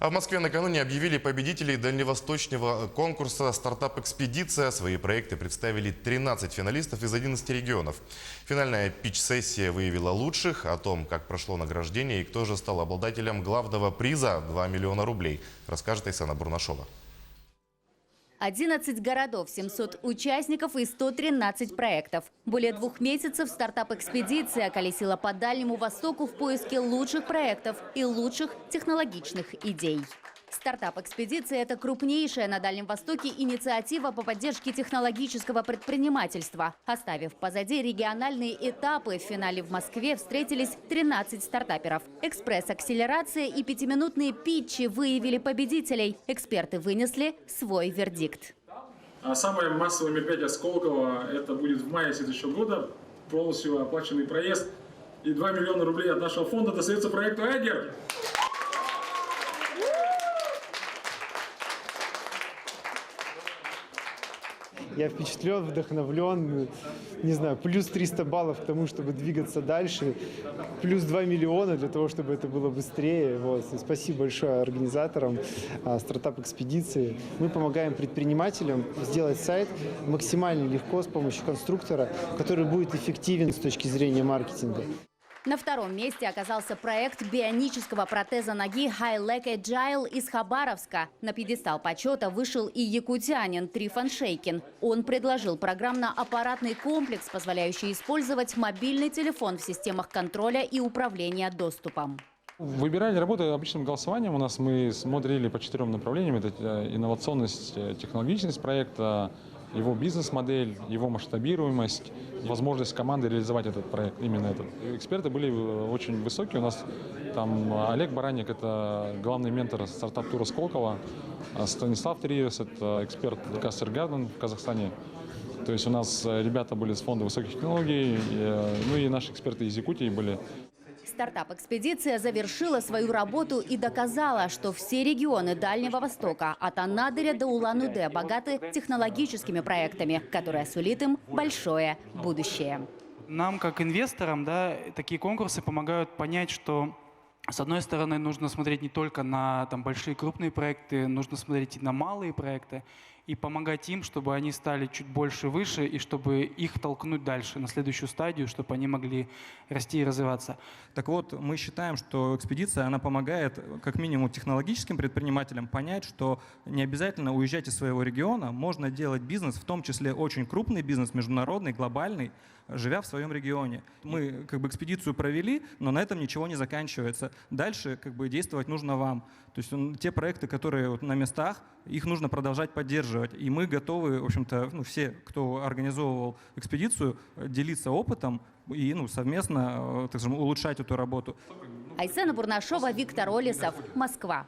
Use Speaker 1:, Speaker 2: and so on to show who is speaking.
Speaker 1: А в Москве накануне объявили победителей дальневосточного конкурса «Стартап-экспедиция». Свои проекты представили 13 финалистов из 11 регионов. Финальная питч-сессия выявила лучших. О том, как прошло награждение и кто же стал обладателем главного приза – 2 миллиона рублей, расскажет Айсена Бурнашова.
Speaker 2: 11 городов, 700 участников и 113 проектов. Более 2 месяцев стартап-экспедиция колесила по Дальнему Востоку в поиске лучших проектов и лучших технологичных идей. Стартап-экспедиция – это крупнейшая на Дальнем Востоке инициатива по поддержке технологического предпринимательства. Оставив позади региональные этапы, в финале в Москве встретились 13 стартаперов. Экспресс-акселерация и 5-минутные питчи выявили победителей. Эксперты вынесли свой вердикт.
Speaker 3: Самое массовое мероприятие Сколково – это будет в мае следующего года. Полностью оплаченный проезд. И 2 миллиона рублей от нашего фонда достается проекту «Эггер».
Speaker 4: Я впечатлен, вдохновлен, не знаю, плюс 300 баллов к тому, чтобы двигаться дальше, плюс 2 миллиона для того, чтобы это было быстрее. Вот. И спасибо большое организаторам стартап-экспедиции. Мы помогаем предпринимателям сделать сайт максимально легко с помощью конструктора, который будет эффективен с точки зрения маркетинга.
Speaker 2: На втором месте оказался проект бионического протеза ноги High-Leg Agile из Хабаровска. На пьедестал почета вышел и якутянин Трифон Шейкин. Он предложил программно-аппаратный комплекс, позволяющий использовать мобильный телефон в системах контроля и управления доступом.
Speaker 5: Выбирали работу обычным голосованием. У нас мы смотрели по 4 направлениям. Это инновационность, технологичность проекта, его бизнес-модель, его масштабируемость, возможность команды реализовать этот проект, именно этот. Эксперты были очень высокие. У нас там Олег Баранник, это главный ментор стартап-тура Сколково, Станислав Триес, это эксперт Кассер Гарден в Казахстане. То есть у нас ребята были с фонда высоких технологий, ну и наши эксперты из Якутии были.
Speaker 2: Стартап-экспедиция завершила свою работу и доказала, что все регионы Дальнего Востока, от Анадыря до Улан-Удэ, богаты технологическими проектами, которые сулит им большое будущее.
Speaker 6: Нам, как инвесторам, такие конкурсы помогают понять, что с одной стороны нужно смотреть не только на большие крупные проекты, нужно смотреть и на малые проекты и помогать им, чтобы они стали чуть больше выше и чтобы их толкнуть дальше, на следующую стадию, чтобы они могли расти и развиваться.
Speaker 7: Так вот, мы считаем, что экспедиция, она помогает как минимум технологическим предпринимателям понять, что не обязательно уезжать из своего региона, можно делать бизнес, в том числе очень крупный бизнес, международный, глобальный, живя в своем регионе. Мы экспедицию провели, но на этом ничего не заканчивается. Дальше действовать нужно вам. То есть те проекты, которые на местах, их нужно продолжать поддерживать. И мы готовы, в общем-то, все, кто организовывал экспедицию, делиться опытом и совместно, так скажем, улучшать эту работу.
Speaker 2: Айсена Бурнашова, Виктор Олесов, Москва.